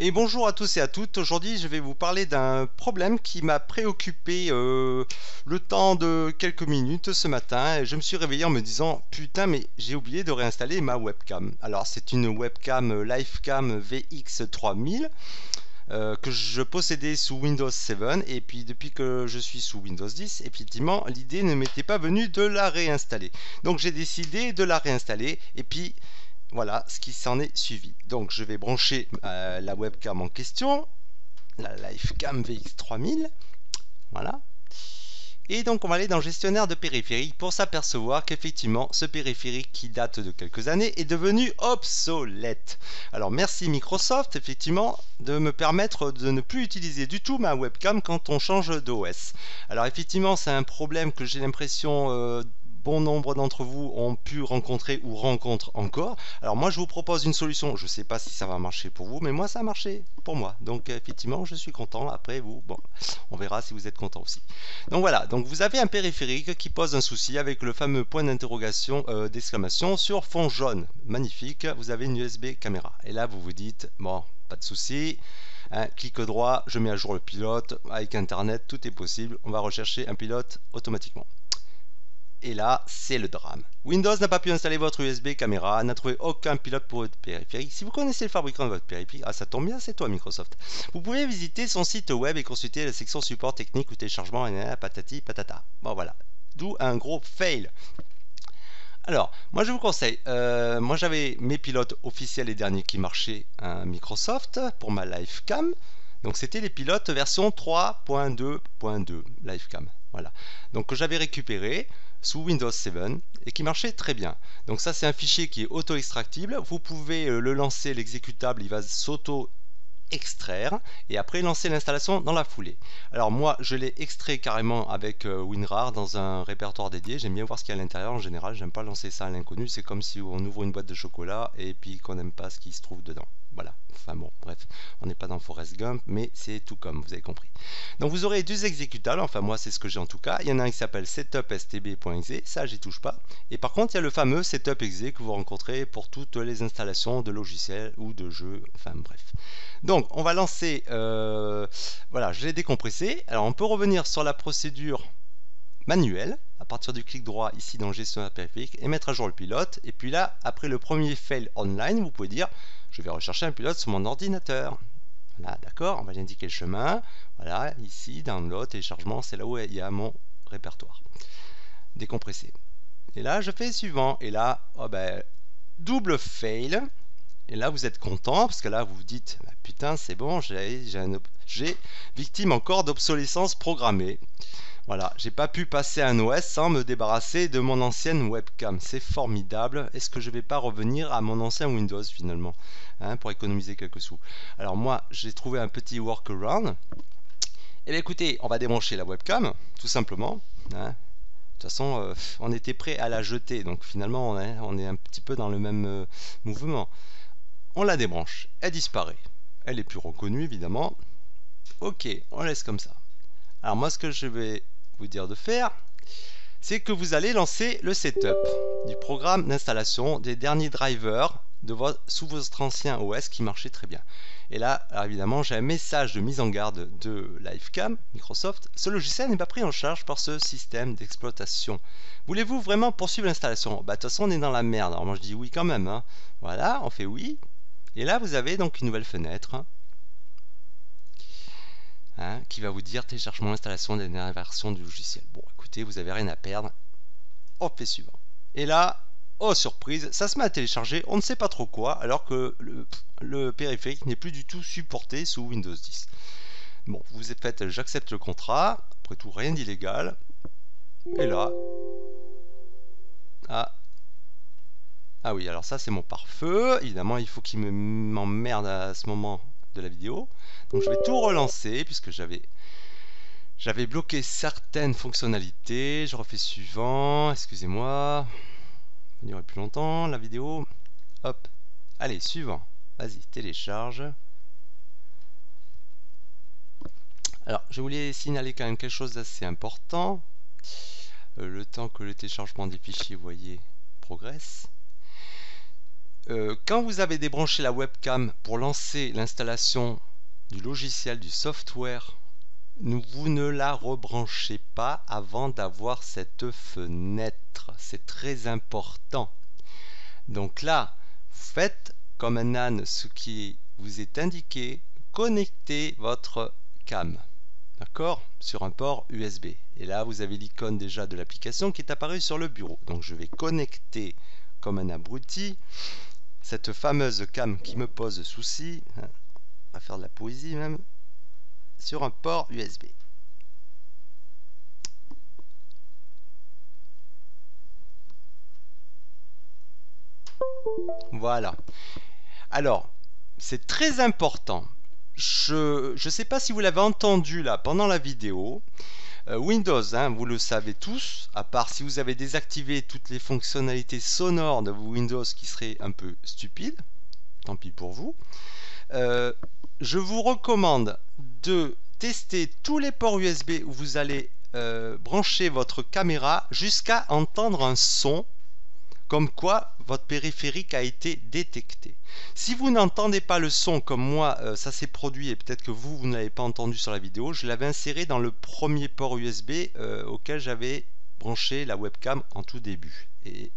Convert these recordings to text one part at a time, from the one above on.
Et bonjour à tous et à toutes. Aujourd'hui, je vais vous parler d'un problème qui m'a préoccupé le temps de quelques minutes ce matin. Et je me suis réveillé en me disant, putain, mais j'ai oublié de réinstaller ma webcam. Alors, c'est une webcam Livecam VX3000 que je possédais sous Windows 7. Et puis, depuis que je suis sous Windows 10, effectivement, l'idée ne m'était pas venue de la réinstaller. Donc, j'ai décidé de la réinstaller. Et puis, voilà ce qui s'en est suivi. Donc je vais brancher la webcam en question, la Livecam VX3000. Voilà. Et donc on va aller dans le gestionnaire de périphériques pour s'apercevoir qu'effectivement ce périphérique qui date de quelques années est devenu obsolète. Alors merci Microsoft effectivement de me permettre de ne plus utiliser du tout ma webcam quand on change d'OS. Alors effectivement c'est un problème que j'ai l'impression bon nombre d'entre vous ont pu rencontrer ou rencontrent encore. Alors moi je vous propose une solution, je ne sais pas si ça va marcher pour vous, mais moi ça a marché pour moi. Donc effectivement je suis content, après vous, bon, on verra si vous êtes content aussi. Donc voilà, donc vous avez un périphérique qui pose un souci avec le fameux point d'interrogation d'exclamation sur fond jaune. Magnifique, vous avez une USB caméra. Et là vous vous dites, bon, pas de souci. Hein, clic droit, je mets à jour le pilote. Avec Internet, tout est possible. On va rechercher un pilote automatiquement. Et là, c'est le drame. Windows n'a pas pu installer votre USB caméra, n'a trouvé aucun pilote pour votre périphérique. Si vous connaissez le fabricant de votre périphérique, ah ça tombe bien, c'est toi Microsoft. Vous pouvez visiter son site web et consulter la section support technique ou téléchargement, patati patata. Bon voilà, d'où un gros fail. Alors, moi je vous conseille, moi j'avais mes pilotes officiels et derniers qui marchaient à Microsoft pour ma Livecam. Donc c'était les pilotes version 3.2.2 Livecam. Voilà. Donc que j'avais récupéré sous Windows 7 et qui marchait très bien. Donc ça c'est un fichier qui est auto-extractible. Vous pouvez le lancer, l'exécutable, il va s'auto extraire et après lancer l'installation dans la foulée. Alors moi je l'ai extrait carrément avec WinRAR dans un répertoire dédié. J'aime bien voir ce qu'il y a à l'intérieur en général, j'aime pas lancer ça à l'inconnu, c'est comme si on ouvre une boîte de chocolat et puis qu'on n'aime pas ce qui se trouve dedans. Voilà, enfin bon, bref, on n'est pas dans Forrest Gump, mais c'est tout comme, vous avez compris. Donc vous aurez deux exécutables, enfin moi c'est ce que j'ai en tout cas. Il y en a un qui s'appelle setupstb.exe, ça j'y touche pas. Et par contre il y a le fameux setup.exe que vous rencontrez pour toutes les installations de logiciels ou de jeux, enfin bref. Donc on va lancer, voilà, je l'ai décompressé. Alors on peut revenir sur la procédure manuelle à partir du clic droit ici dans le gestionnaire périphérique et mettre à jour le pilote. Et puis là, après le premier fail online, vous pouvez dire je vais rechercher un pilote sur mon ordinateur. Voilà, d'accord, on va indiquer le chemin. Voilà, ici, download, téléchargement, c'est là où il y a mon répertoire. Décompressé. Et là, je fais suivant. Et là, oh ben, double fail. Et là, vous êtes content parce que là, vous vous dites bah, putain, c'est bon, j'ai victime encore d'obsolescence programmée. Voilà, j'ai pas pu passer un OS sans me débarrasser de mon ancienne webcam. C'est formidable. Est-ce que je vais pas revenir à mon ancien Windows finalement, hein, pour économiser quelques sous? Alors moi, j'ai trouvé un petit workaround. Eh bien écoutez, on va débrancher la webcam, tout simplement. Hein. De toute façon, on était prêt à la jeter, donc finalement, on est un petit peu dans le même mouvement. On la débranche, elle disparaît. Elle est plus reconnue évidemment. Ok, on laisse comme ça. Alors moi ce que je vais vous dire de faire, c'est que vous allez lancer le setup du programme d'installation des derniers drivers sous votre ancien OS qui marchait très bien. Et là, alors évidemment, j'ai un message de mise en garde de Livecam, Microsoft. Ce logiciel n'est pas pris en charge par ce système d'exploitation. Voulez-vous vraiment poursuivre l'installation? Bah de toute façon, on est dans la merde. Alors moi je dis oui quand même. Hein. Voilà, on fait oui. Et là, vous avez donc une nouvelle fenêtre hein, qui va vous dire téléchargement l'installation des dernières versions du logiciel. Bon, écoutez, vous n'avez rien à perdre. On fait suivant. Et là, oh surprise, ça se met à télécharger, on ne sait pas trop quoi, alors que le périphérique n'est plus du tout supporté sous Windows 10. Bon, vous faites j'accepte le contrat, après tout rien d'illégal. Et là, ah oui, alors ça c'est mon pare-feu. Évidemment, il faut qu'il m'emmerde à ce moment de la vidéo. Donc je vais tout relancer puisque j'avais bloqué certaines fonctionnalités. Je refais suivant. Excusez-moi. Ça va durer plus longtemps la vidéo. Hop. Allez, suivant. Vas-y, télécharge. Alors, je voulais signaler quand même quelque chose d'assez important. Le temps que le téléchargement des fichiers, vous voyez, progresse. quand vous avez débranché la webcam pour lancer l'installation du logiciel, du software, vous ne la rebranchez pas avant d'avoir cette fenêtre. C'est très important. Donc là, faites comme un âne ce qui vous est indiqué, connectez votre cam, d'accord, sur un port USB. Et là, vous avez l'icône déjà de l'application qui est apparue sur le bureau. Donc je vais connecter comme un abruti cette fameuse cam qui me pose souci, on va faire de la poésie même, sur un port USB. Voilà. Alors, c'est très important. Je ne sais pas si vous l'avez entendu là pendant la vidéo. Windows, hein, vous le savez tous, à part si vous avez désactivé toutes les fonctionnalités sonores de Windows qui seraient un peu stupides. Tant pis pour vous. Je vous recommande de tester tous les ports USB où vous allez brancher votre caméra jusqu'à entendre un son comme quoi votre périphérique a été détecté. Si vous n'entendez pas le son comme moi, ça s'est produit et peut-être que vous ne l'avez pas entendu sur la vidéo, je l'avais inséré dans le premier port USB auquel j'avais branché la webcam en tout début et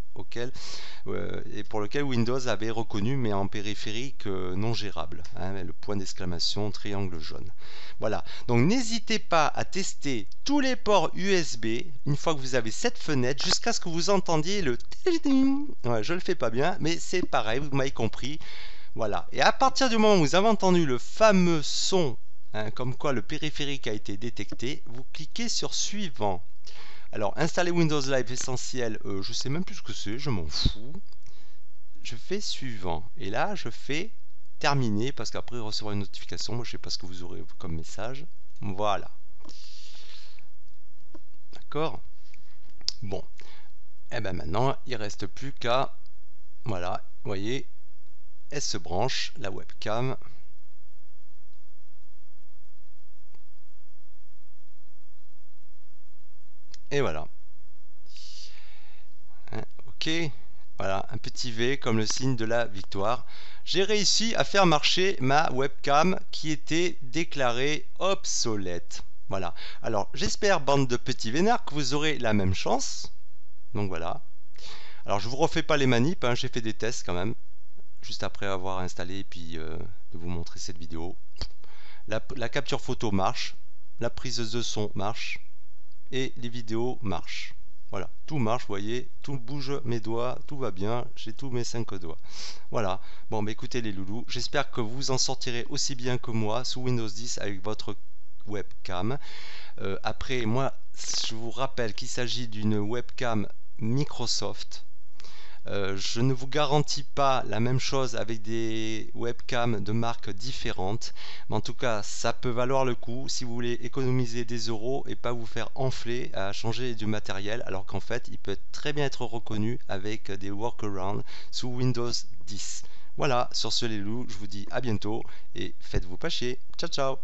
pour lequel Windows avait reconnu mais en périphérique non gérable, hein, le point d'exclamation, triangle jaune. Voilà, donc n'hésitez pas à tester tous les ports USB une fois que vous avez cette fenêtre jusqu'à ce que vous entendiez le ouais, je le fais pas bien mais c'est pareil, vous m'avez compris. Voilà, et à partir du moment où vous avez entendu le fameux son, hein, comme quoi le périphérique a été détecté, vous cliquez sur suivant. Alors, installer Windows Live Essentiel, je sais même plus ce que c'est, je m'en fous. Je fais suivant. Et là, je fais terminer parce qu'après recevoir une notification, moi je sais pas ce que vous aurez comme message. Voilà. D'accord. Bon. Et bien maintenant, il ne reste plus qu'à... Voilà, vous voyez, elle se branche, la webcam. Et voilà. Hein, ok. Voilà, un petit V comme le signe de la victoire. J'ai réussi à faire marcher ma webcam qui était déclarée obsolète. Voilà. Alors, j'espère, bande de petits vénards, que vous aurez la même chance. Donc voilà. Alors, je vous refais pas les manips, hein, j'ai fait des tests quand même. Juste après avoir installé et puis de vous montrer cette vidéo. La capture photo marche. La prise de son marche. Et les vidéos marchent. Voilà, tout marche, vous voyez, tout bouge mes doigts, tout va bien, j'ai tous mes 5 doigts. Voilà, bon, bah écoutez les loulous, j'espère que vous en sortirez aussi bien que moi sous Windows 10 avec votre webcam. Après, moi, je vous rappelle qu'il s'agit d'une webcam Microsoft. Je ne vous garantis pas la même chose avec des webcams de marques différentes, mais en tout cas ça peut valoir le coup si vous voulez économiser des euros et pas vous faire enfler à changer du matériel, alors qu'en fait il peut très bien être reconnu avec des workarounds sous Windows 10. Voilà, sur ce les loups, je vous dis à bientôt et faites-vous pas chier. Ciao ciao.